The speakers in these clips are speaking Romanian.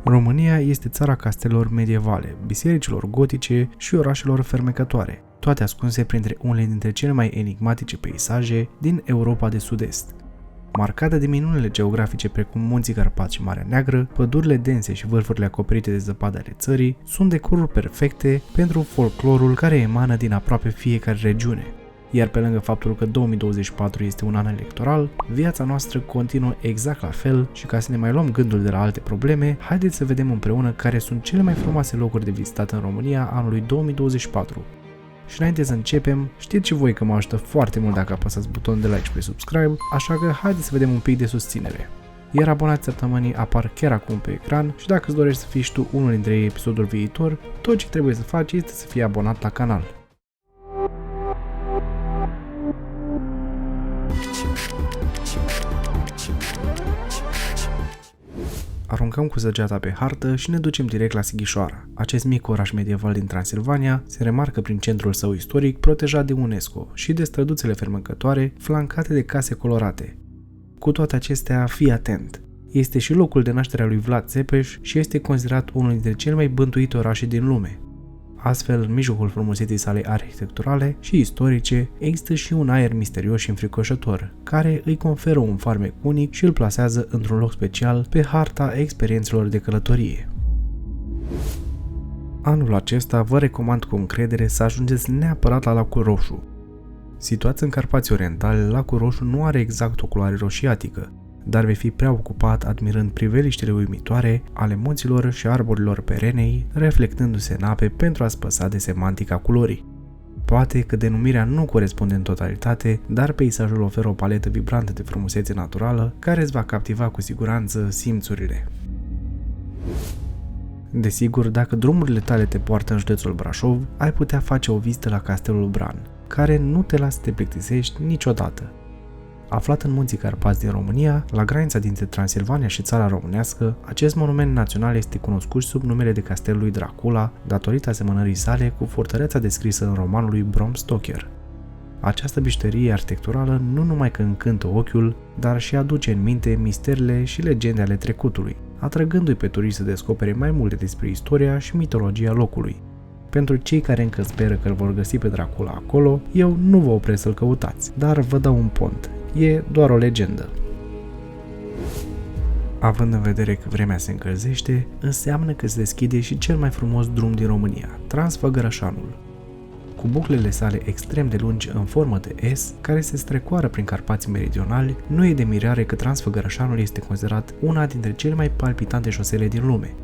România este țara castelelor medievale, bisericilor gotice și orașelor fermecătoare, toate ascunse printre unele dintre cele mai enigmatice peisaje din Europa de Sud-Est. Marcată de minunile geografice precum Munții Carpați și Marea Neagră, pădurile dense și vârfurile acoperite de zăpadă ale țării sunt decoruri perfecte pentru folclorul care emană din aproape fiecare regiune. Iar pe lângă faptul că 2024 este un an electoral, viața noastră continuă exact la fel și ca să ne mai luăm gândul de la alte probleme, haideți să vedem împreună care sunt cele mai frumoase locuri de vizitat în România anului 2024. Și înainte să începem, știți și voi că mă ajută foarte mult dacă apăsați butonul de like și pe subscribe, așa că haideți să vedem un pic de susținere. Iar abonați săptămânii apar chiar acum pe ecran și dacă îți dorești să fii și tu unul dintre ei episodul viitor, tot ce trebuie să faci este să fii abonat la canal. Aruncăm cu săgeata pe hartă și ne ducem direct la Sighișoara. Acest mic oraș medieval din Transilvania se remarcă prin centrul său istoric protejat de UNESCO și de străduțele fermecătoare flancate de case colorate. Cu toate acestea, fii atent! Este și locul de naștere a lui Vlad Țepeș și este considerat unul dintre cele mai bântuite orașe din lume. Astfel, în mijlocul frumuseții sale arhitecturale și istorice, există și un aer misterios și înfricoșător, care îi conferă un farmec unic și îl plasează într-un loc special pe harta experiențelor de călătorie. Anul acesta vă recomand cu încredere să ajungeți neapărat la Lacul Roșu. Situat în Carpații Orientali, Lacul Roșu nu are exact o culoare roșiatică, dar vei fi prea ocupat admirând priveliștile uimitoare ale munților și arborilor perenei, reflectându-se în ape pentru a spăsa de semantica culorii. Poate că denumirea nu corespunde în totalitate, dar peisajul oferă o paletă vibrantă de frumusețe naturală, care îți va captiva cu siguranță simțurile. Desigur, dacă drumurile tale te poartă în județul Brașov, ai putea face o vizită la Castelul Bran, care nu te lasă să te plictisești niciodată. Aflat în Munții Carpați din România, la granița dintre Transilvania și țara românească, acest monument național este cunoscut sub numele de Castelul lui Dracula, datorită asemănării sale cu fortăreața descrisă în romanul lui Bram Stoker. Această bijuterie arhitecturală nu numai că încântă ochiul, dar și aduce în minte misterile și legende ale trecutului, atrăgându-i pe turiști să descopere mai multe despre istoria și mitologia locului. Pentru cei care încă speră că îl vor găsi pe Dracula acolo, eu nu vă opresc să-l căutați, dar vă dau un pont. E doar o legendă. Având în vedere că vremea se încălzește, înseamnă că se deschide și cel mai frumos drum din România, Transfăgărășanul. Cu buclele sale extrem de lungi în formă de S, care se strecoară prin Carpații meridionali, nu e de mirare că Transfăgărășanul este considerat una dintre cele mai palpitante șosele din lume.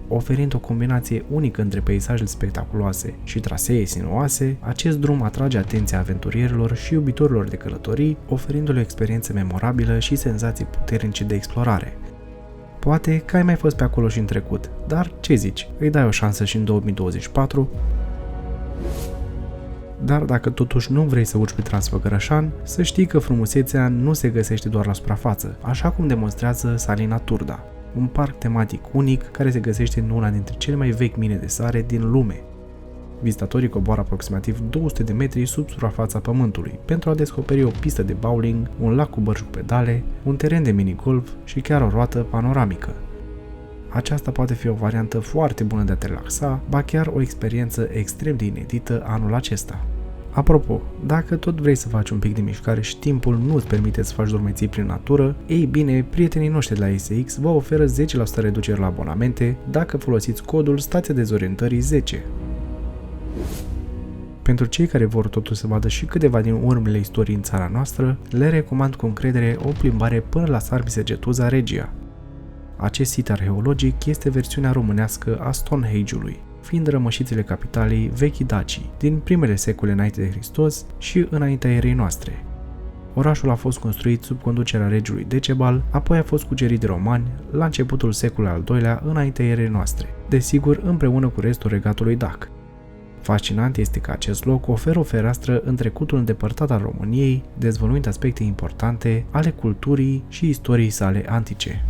Oferind o combinație unică între peisaje spectaculoase și trasee sinuoase, acest drum atrage atenția aventurierilor și iubitorilor de călătorii, oferindu-le o experiență memorabilă și senzații puternice de explorare. Poate că ai mai fost pe acolo și în trecut, dar ce zici, îi dai o șansă și în 2024? Dar dacă totuși nu vrei să urci pe Transfăgărășan, să știi că frumusețea nu se găsește doar la suprafață, așa cum demonstrează Salina Turda, un parc tematic unic care se găsește în una dintre cele mai vechi mine de sare din lume. Vizitatorii coboară aproximativ 200 de metri sub suprafața pământului pentru a descoperi o pistă de bowling, un lac cu bărci cu pedale, un teren de minigolf și chiar o roată panoramică. Aceasta poate fi o variantă foarte bună de a te relaxa, ba chiar o experiență extrem de inedită anul acesta. Apropo, dacă tot vrei să faci un pic de mișcare și timpul nu îți permite să faci dormeții prin natură, ei bine, prietenii noștri de la SX vă oferă 10% reducere la abonamente dacă folosiți codul Stația Dezorientării 10. Pentru cei care vor totuși să vadă și câteva din urmele istoriei în țara noastră, le recomand cu încredere o plimbare până la Sarmisegetuza Regia. Acest sit arheologic este versiunea românească a Stonehenge-ului, fiind rămășițele capitalei vechii Dacii, din primele secole înainte de Hristos și înaintea erei noastre. Orașul a fost construit sub conducerea regelui Decebal, apoi a fost cucerit de romani la începutul secolului al II-lea înaintea erei noastre, desigur împreună cu restul regatului dac. Fascinant este că acest loc oferă o fereastră în trecutul îndepărtat al României, dezvăluind aspecte importante ale culturii și istoriei sale antice.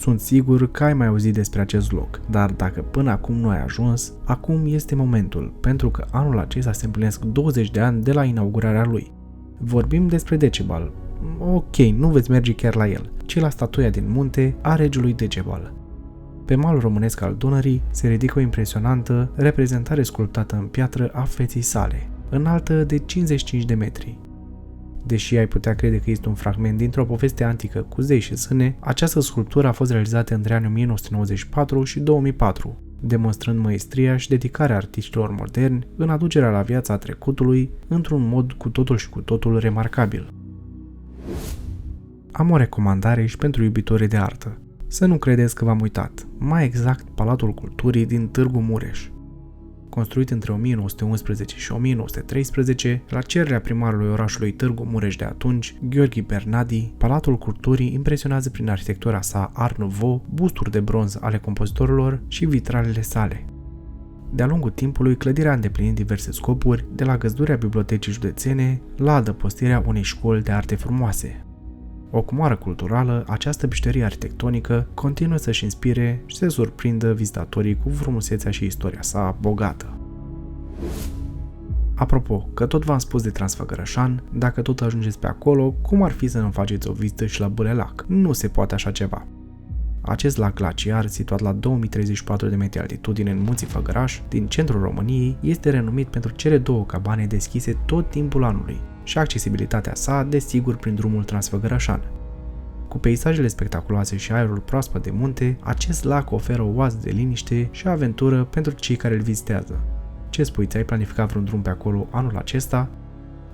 Sunt sigur că ai mai auzit despre acest loc, dar dacă până acum nu ai ajuns, acum este momentul, pentru că anul acesta se împlinesc 20 de ani de la inaugurarea lui. Vorbim despre Decebal. Ok, nu veți merge chiar la el, ci la statuia din munte a regelui Decebal. Pe malul românesc al Dunării se ridică o impresionantă reprezentare sculptată în piatră a feței sale, înaltă de 55 de metri. Deși ai putea crede că este un fragment dintr-o poveste antică cu zei și sâne, această sculptură a fost realizată între anii 1994 și 2004, demonstrând măestria și dedicarea artiștilor moderni în aducerea la viața trecutului într-un mod cu totul și cu totul remarcabil. Am o recomandare și pentru iubitorii de artă. Să nu credeți că v-am uitat, mai exact Palatul Culturii din Târgu Mureș. Construit între 1911 și 1913, la cererea primarului orașului Târgu Mureș de atunci, Gheorghe Bernadi, Palatul Culturii impresionează prin arhitectura sa Art Nouveau, busturi de bronz ale compozitorilor și vitralele sale. De-a lungul timpului, clădirea a îndeplinit diverse scopuri, de la găzduirea bibliotecii județene la adăpostirea unei școli de arte frumoase. O cumoară culturală, această bijuterie arhitectonică continuă să-și inspire și să surprindă vizitatorii cu frumusețea și istoria sa bogată. Apropo, că tot v-am spus de Transfăgărășan, dacă tot ajungeți pe acolo, cum ar fi să nu faceți o vizită și la Bâlelac? Nu se poate așa ceva. Acest lac glaciar, situat la 2034 de metri altitudine în Munții Făgăraș, din centrul României, este renumit pentru cele două cabane deschise tot timpul anului și accesibilitatea sa, desigur, prin drumul Transfăgărășan. Cu peisajele spectaculoase și aerul proaspăt de munte, acest lac oferă o oază de liniște și aventură pentru cei care îl vizitează. Ce spui, ți-ai planificat vreun drum pe acolo anul acesta?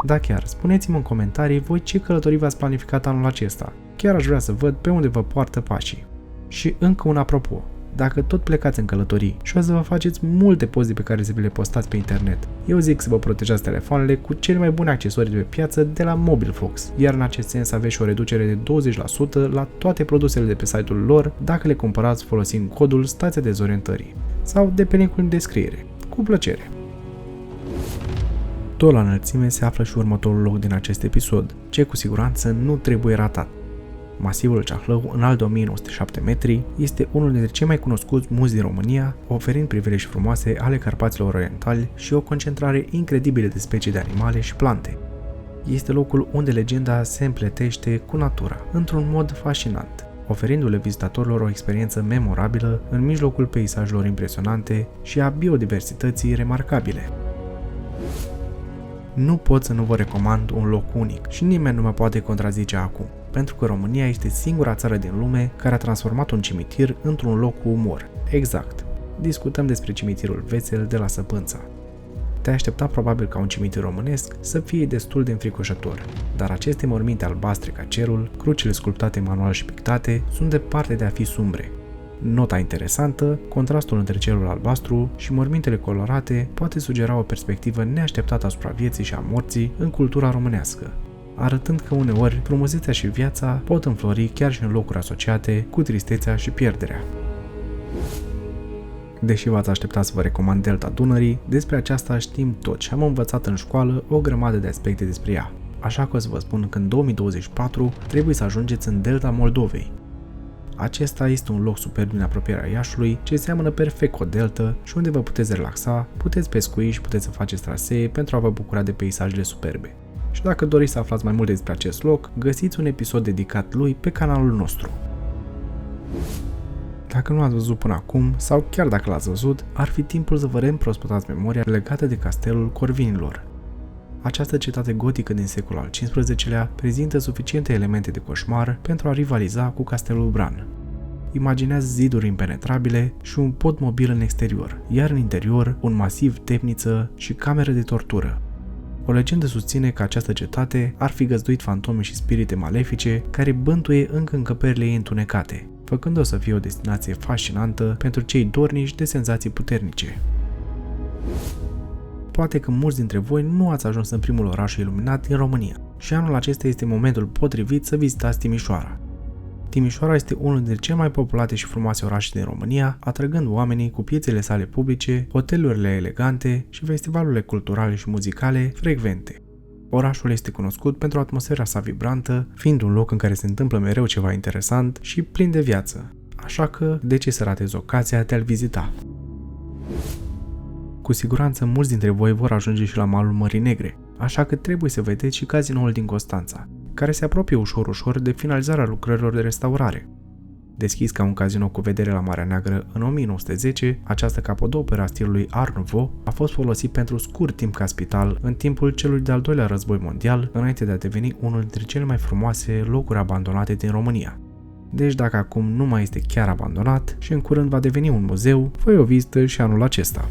Da, chiar, spuneți-mi în comentarii voi ce călătorii v-ați planificat anul acesta. Chiar aș vrea să văd pe unde vă poartă pașii. Și încă un apropo, dacă tot plecați în călătorii și o să vă faceți multe poze pe care să vi le postați pe internet, eu zic să vă protejați telefoanele cu cele mai bune accesorii de pe piață de la Mobilfox, iar în acest sens aveți și o reducere de 20% la toate produsele de pe site-ul lor dacă le cumpărați folosind codul Stația Dezorientării sau de pe linkul în descriere. Cu plăcere! Tot la înălțime se află și următorul loc din acest episod, ce cu siguranță nu trebuie ratat. Masivul Ceahlău, înalt de 1907 metri, este unul dintre cei mai cunoscuți munți din România, oferind priveliști frumoase ale Carpaților Orientali și o concentrare incredibilă de specii de animale și plante. Este locul unde legenda se împletește cu natura, într-un mod fascinant, oferindu-le vizitatorilor o experiență memorabilă în mijlocul peisajelor impresionante și a biodiversității remarcabile. Nu pot să nu vă recomand un loc unic și nimeni nu mă poate contrazice acum, pentru că România este singura țară din lume care a transformat un cimitir într-un loc cu umor. Exact. Discutăm despre cimitirul Vețel de la Săpânța. Te-ai aștepta probabil ca un cimitir românesc să fie destul de înfricoșător, dar aceste morminte albastre ca cerul, crucile sculptate manual și pictate, sunt departe de a fi sumbre. Nota interesantă, contrastul între cerul albastru și mormintele colorate poate sugera o perspectivă neașteptată asupra vieții și a morții în cultura românească, arătând că uneori frumusețea și viața pot înflori chiar și în locuri asociate cu tristețea și pierderea. Deși v-ați așteptat să vă recomand Delta Dunării, despre aceasta știm tot și am învățat în școală o grămadă de aspecte despre ea. Așa că o să vă spun că în 2024 trebuie să ajungeți în Delta Moldovei. Acesta este un loc superb din apropierea Iașului, ce seamănă perfect cu o deltă și unde vă puteți relaxa, puteți pescui și puteți să faceți trasee pentru a vă bucura de peisajele superbe. Și dacă doriți să aflați mai multe despre acest loc, găsiți un episod dedicat lui pe canalul nostru. Dacă nu ați văzut până acum, sau chiar dacă l-ați văzut, ar fi timpul să vă reîmprospătați memoria legată de castelul Corvinilor. Această cetate gotică din secolul al XV-lea prezintă suficiente elemente de coșmar pentru a rivaliza cu castelul Bran. Imaginează ziduri impenetrabile și un pod mobil în exterior, iar în interior un masiv temniță și cameră de tortură. O legendă susține că această cetate ar fi găzduit fantome și spirite malefice care bântuie încă încăperile ei întunecate, făcând-o să fie o destinație fascinantă pentru cei dornici de senzații puternice. Poate că mulți dintre voi nu ați ajuns în primul oraș iluminat din România și anul acesta este momentul potrivit să vizitați Timișoara. Timișoara este unul dintre cele mai populate și frumoase orașe din România, atrăgând oamenii cu piețele sale publice, hotelurile elegante și festivalurile culturale și muzicale frecvente. Orașul este cunoscut pentru atmosfera sa vibrantă, fiind un loc în care se întâmplă mereu ceva interesant și plin de viață, așa că de ce să ratezi ocazia de a-l vizita? Cu siguranță mulți dintre voi vor ajunge și la malul Mării Negre, așa că trebuie să vedeți și cazinoul din Constanța, care se apropie ușor de finalizarea lucrărilor de restaurare. Deschis ca un casino cu vedere la Marea Neagră în 1910, această capodoperă a stilului Art Nouveau a fost folosit pentru scurt timp ca spital în timpul celui de-al doilea război mondial, înainte de a deveni unul dintre cele mai frumoase locuri abandonate din România. Deci dacă acum nu mai este chiar abandonat și în curând va deveni un muzeu, fă o vizită și anul acesta.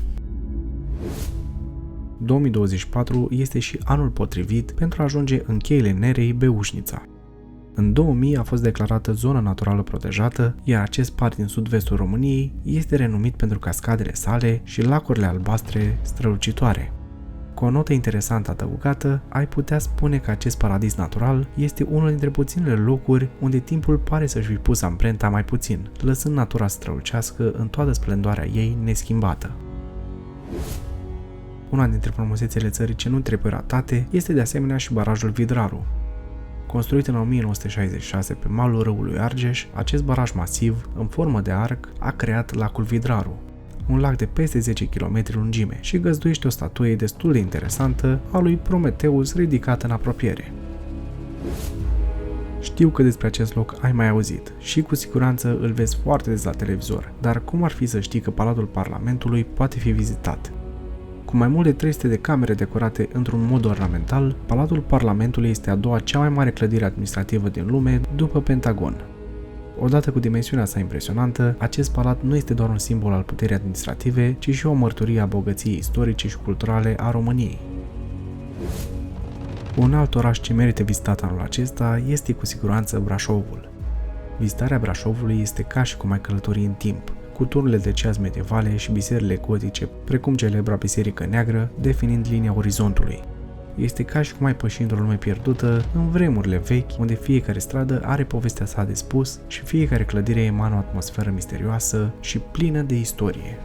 2024 este și anul potrivit pentru a ajunge în cheile Nerei Beușnița. În 2000 a fost declarată zonă naturală protejată, iar acest parc din sud-vestul României este renumit pentru cascadele sale și lacurile albastre strălucitoare. Cu o notă interesantă adăugată, ai putea spune că acest paradis natural este unul dintre puținele locuri unde timpul pare să-și fi pus amprenta mai puțin, lăsând natura să strălucească în toată splendoarea ei neschimbată. Una dintre frumusețele țării ce nu trebuie ratate este de asemenea și barajul Vidraru. Construit în 1966 pe malul râului Argeș, acest baraj masiv, în formă de arc, a creat lacul Vidraru, un lac de peste 10 km lungime și găzduiește o statuie destul de interesantă a lui Prometheus ridicată în apropiere. Știu că despre acest loc ai mai auzit și cu siguranță îl vezi foarte des la televizor, dar cum ar fi să știi că Palatul Parlamentului poate fi vizitat? Cu mai mult de 300 de camere decorate într-un mod ornamental, Palatul Parlamentului este a doua cea mai mare clădire administrativă din lume după Pentagon. Odată cu dimensiunea sa impresionantă, acest palat nu este doar un simbol al puterii administrative, ci și o mărturie a bogăției istorice și culturale a României. Un alt oraș ce merită vizitat anul acesta este cu siguranță Brașovul. Vizitarea Brașovului este ca și cum ai călători în timp, cu turnurile de ceas medievale și biserele gotice, precum celebra Biserică Neagră, definind linia orizontului. Este ca și cum ai păși într-o lume pierdută în vremurile vechi, unde fiecare stradă are povestea sa de spus și fiecare clădire emană o atmosferă misterioasă și plină de istorie.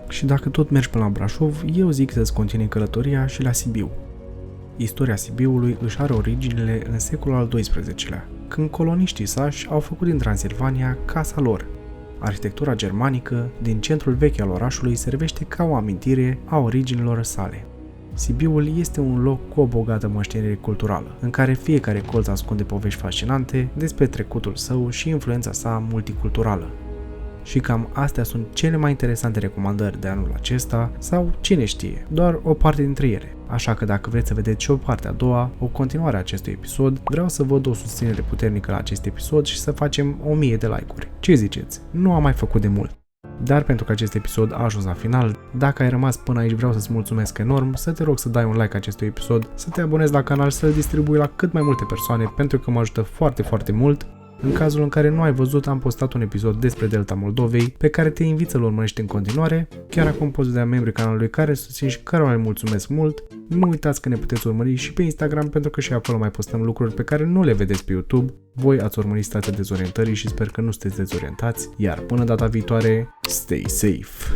Și dacă tot mergi până la Brașov, eu zic să-ți continui călătoria și la Sibiu. Istoria Sibiului își are originile în secolul al XII-lea, când coloniștii sași au făcut din Transilvania casa lor. Arhitectura germanică din centrul vechi al orașului servește ca o amintire a originilor sale. Sibiul este un loc cu o bogată moștenire culturală, în care fiecare colț ascunde povești fascinante despre trecutul său și influența sa multiculturală. Și cam astea sunt cele mai interesante recomandări de anul acesta, sau cine știe, doar o parte dintre ele. Așa că dacă vreți să vedeți și o parte a doua, o continuare a acestui episod, vreau să văd o susținere puternică la acest episod și să facem 1000 de like-uri. Ce ziceți? Nu am mai făcut de mult. Dar pentru că acest episod a ajuns la final, dacă ai rămas până aici, vreau să-ți mulțumesc enorm, să te rog să dai un like acestui episod, să te abonezi la canal, să-l distribui la cât mai multe persoane, pentru că mă ajută foarte mult. În cazul în care nu ai văzut, am postat un episod despre Delta Moldovei, pe care te invit să-l urmărești în continuare. Chiar acum poți vedea membrii canalului care susțin și cărora le mulțumesc mult. Nu uitați că ne puteți urmări și pe Instagram, pentru că și acolo mai postăm lucruri pe care nu le vedeți pe YouTube. Voi ați urmărit Stația Dezorientării și sper că nu sunteți dezorientați. Iar până data viitoare, stay safe!